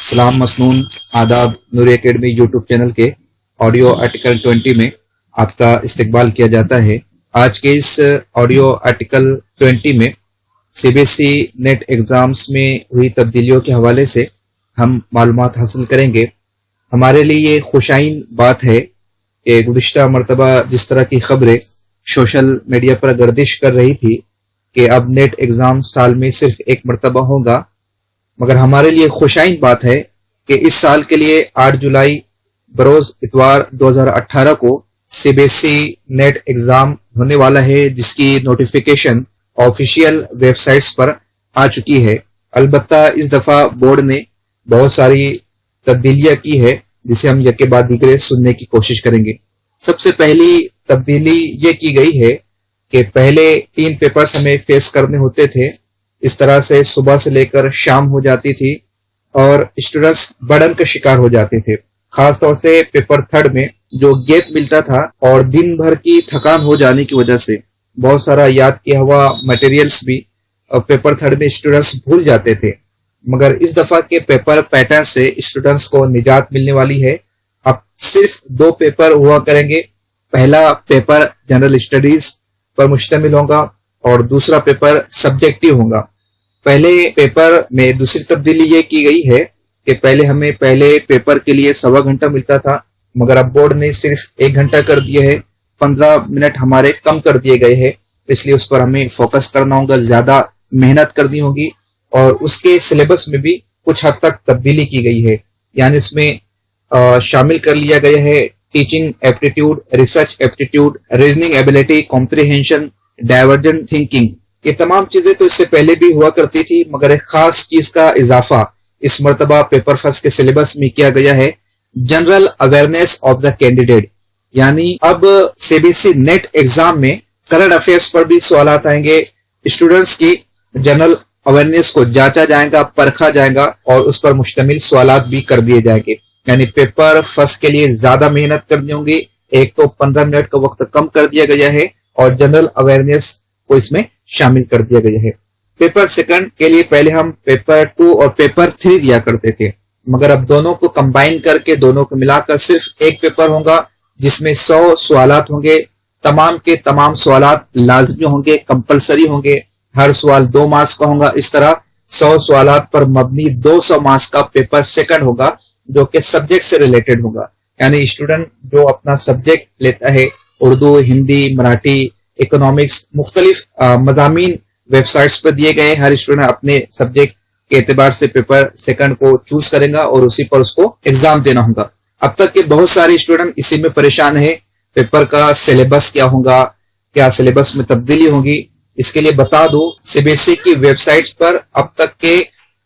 सलाम मसनून आदाब नूरी academy YouTube channel के ऑडियो आर्टिकल 20 में आपका इस्तकबाल किया जाता है। आज के इस ऑडियो आर्टिकल 20 में सीबीएसई नेट एग्जाम्स में हुई तब्दीलियों के हवाले से हम मालूमात हासिल करेंगे। हमारे लिए ये खुशाइन बात है कि गुज़िश्ता मरतबा जिस तरह की खबरें सोशल मीडिया पर गर्दिश कर रही थी कि अब नेट एग्जाम साल में सिर्फ एक मरतबा होगा, मगर हमारे लिए खुशाइन बात है कि इस साल के लिए 8 जुलाई बरोज इतवार 2018 को सीबीएसई नेट एग्जाम होने वाला है, जिसकी नोटिफिकेशन ऑफिशियल वेबसाइट्स पर आ चुकी है। अलबत्ता इस दफा बोर्ड ने बहुत सारी तब्दीलियां की है, जिसे हम यके बाद दीगरे सुनने की कोशिश करेंगे। सबसे पहली तब्दीली ये की गई है कि पहले 3 पेपर्स हमें फेस करने होते थे। इस तरह से सुबह से लेकर शाम हो जाती थी और स्टूडेंट्स बर्डन का शिकार हो जाते थे। खास तौर से पेपर 3 में जो गैप मिलता था और दिन भर की थकान हो जाने की वजह से बहुत सारा याद किया हुआ मटेरियल्स भी पेपर 3 में स्टूडेंट्स भूल जाते थे। मगर इस दफा के पेपर पैटर्न से स्टूडेंट्स को निजात मिलने वाली है। अब सिर्फ 2 पेपर हुआ करेंगे। पहला पेपर जनरल स्टडीज पर मुश्तमिल होगा और दूसरा पेपर सब्जेक्टिव होगा। पहले पेपर में दूसरी तब्दीली ये की गई है कि पहले हमें पहले पेपर के लिए 1.25 घंटा मिलता था, मगर अब बोर्ड ने सिर्फ 1 घंटा कर दिया है। 15 मिनट हमारे कम कर दिए गए हैं, इसलिए उस पर हमें फोकस करना होगा, ज्यादा मेहनत करनी होगी। और उसके सिलेबस में भी कुछ हद तक तब्दीली की गई है, यानी इसमें शामिल कर लिया गया है teaching aptitude, research aptitude, reasoning ability, comprehension, divergent thinking. ये तमाम चीजें तो इससे पहले भी हुआ करती थी, मगर एक खास चीज का इजाफा इस मर्तबा पेपर फर्स्ट के सिलेबस में किया गया है, general awareness of the candidate. यानी अब सीबीएसई नेट एग्जाम में करंट अफेयर्स पर भी सवाल आएंगे। स्टूडेंट्स की जनरल अवेयरनेस को जांचा जाएगा, परखा जाएगा और उस पर मुश्तमिल सवालात भी कर दिए जाएंगे। यानी पेपर फर्स्ट के लिए ज्यादा मेहनत करनी होगी। एक तो 15 मिनट का वक्त कम कर दिया गया है और जनरल अवेयरनेस को इसमें शामिल कर दिया गया है। पेपर सेकंड के लिए पहले हम पेपर 2 और पेपर 3 दिया करते थे, मगर अब दोनों को कंबाइन करके दोनों को मिलाकर सिर्फ एक पेपर होगा, जिसमें 100 सवालात होंगे। तमाम के तमाम सवालात लाजमी होंगे, कंपलसरी होंगे। हर सवाल 2 मार्क्स का होगा। इस तरह 100 सवालात पर मबनी 200 मार्क्स का पेपर सेकंड होगा, जो कि सब्जेक्ट से रिलेटेड होगा। यानी स्टूडेंट जो अपना सब्जेक्ट लेता है, उर्दू, हिंदी, मराठी, इकोनॉमिक्स, मुख्तलिफ मजामीन वेबसाइट्स पर दिए गए। हर स्टूडेंट अपने सब्जेक्ट के एतबार से पेपर सेकंड को चूज करेगा और उसी पर उसको एग्जाम देना होगा। अब तक के बहुत सारे स्टूडेंट इसी में परेशान है, पेपर का सिलेबस क्या होगा, क्या सिलेबस में तब्दीली होगी। इसके लिए बता दो, सीबीएसई की वेबसाइट पर अब तक के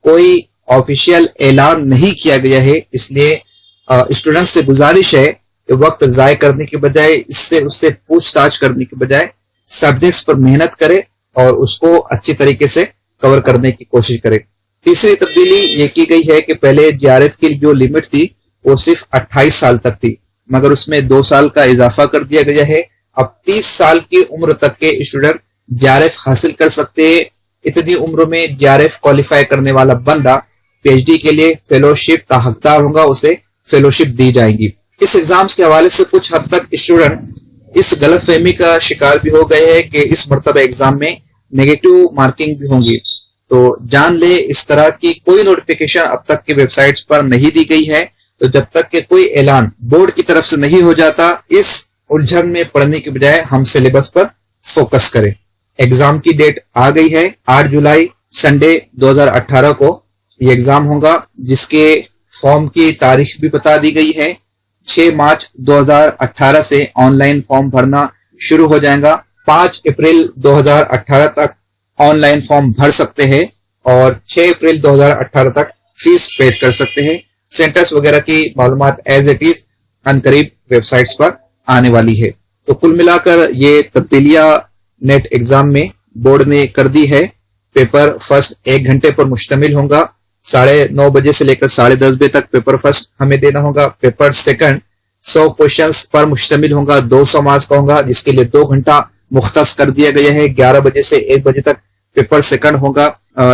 कोई ऑफिशियल ऐलान नहीं किया गया है, इसलिए स्टूडेंट से गुजारिश है कि वक्त जाय करने के बजाय, इससे उससे पूछताछ करने के बजाय सब्जेक्ट्स पर मेहनत करे और उसको अच्छी तरीके से कवर करने की कोशिश करे। तीसरी तब्दीली ये की गई है कि पहले जीआरएफ की जो लिमिट थी वो सिर्फ 28 साल तक थी, मगर उसमें 2 साल का इजाफा कर दिया गया है। अब 30 साल की उम्र तक के स्टूडेंट जीआरएफ हासिल कर सकते हैं। इतनी उम्र में जीआरएफ क्वालिफाई करने वाला बंदा पीएचडी के लिए फेलोशिप का हकदार होगा, उसे फेलोशिप दी जाएगी। इस एग्जाम्स के हवाले से कुछ हद तक स्टूडेंट इस गलतफहमी का शिकार भी हो गए हैं कि इस मर्तबा एग्जाम में नेगेटिव मार्किंग भी होंगी। तो जान ले, इस तरह की कोई नोटिफिकेशन अब तक के वेबसाइट्स पर नहीं दी गई है। तो जब तक के कोई ऐलान बोर्ड की तरफ से नहीं हो जाता, इस उलझन में पड़ने के बजाय हम सिलेबस पर फोकस करें। एग्जाम की डेट आ गई है, 8 जुलाई संडे 2018 को ये एग्जाम होगा, जिसके फॉर्म की तारीख भी बता दी गई है। 6 मार्च 2018 से ऑनलाइन फॉर्म भरना शुरू हो जाएगा। 5 अप्रैल 2018 तक ऑनलाइन फॉर्म भर सकते हैं और 6 अप्रैल 2018 तक फीस पेड कर सकते हैं। सेंटर्स वगैरह की मालूमात एज इट इज अनकरीब वेबसाइट्स पर आने वाली है। तो कुल मिलाकर ये तब्दीलियां नेट एग्जाम में बोर्ड ने कर दी है। पेपर फर्स्ट 1 घंटे पर मुश्तमिल होगा। 9:30 बजे से लेकर 10:30 बजे तक पेपर फर्स्ट हमें देना होगा। पेपर सेकंड 100 क्वेश्चंस पर मुश्तमिल होगा, 200 मार्क्स का होगा, जिसके लिए 2 घंटा मुख्तस कर दिया गया है। 11 बजे से 1 बजे तक पेपर सेकंड होगा।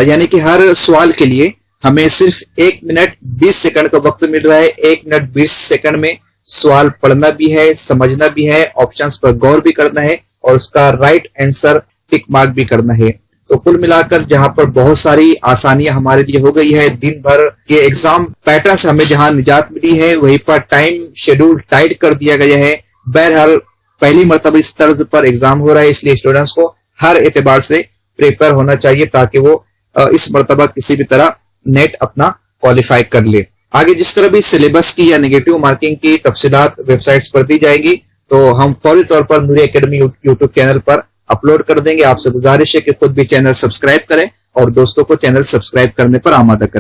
यानी कि हर सवाल के लिए हमें सिर्फ 1 मिनट 20 सेकंड का वक्त मिल रहा है। 1 मिनट 20 सेकंड में सवाल पढ़ना भी है, समझना भी है, ऑप्शंस पर गौर भी करना है और उसका राइट आंसर टिक मार्क भी करना है। तो कुल मिलाकर जहां पर बहुत सारी आसानियां हमारे लिए हो गई है, दिन भर के एग्जाम पैटर्न से हमें जहां निजात मिली है, वहीं पर टाइम शेड्यूल टाइट कर दिया गया है। बहरहाल पहली मर्तबा इस तर्ज पर एग्जाम हो रहा है, इसलिए स्टूडेंट्स को हर एतबार से प्रिपेयर होना चाहिए ताकि वो इस मर्तबा किसी भी तरह नेट अपना क्वालिफाई कर ले। आगे जिस तरह भी सिलेबस की या नेगेटिव मार्किंग की तफसीलात वेबसाइट्स पर दी जाएगी तो हम फौरी तौर पर नूरी एकेडमी यूट्यूब चैनल पर अपलोड कर देंगे। आपसे गुजारिश है कि खुद भी चैनल सब्सक्राइब करें और दोस्तों को चैनल सब्सक्राइब करने पर आमादा करें।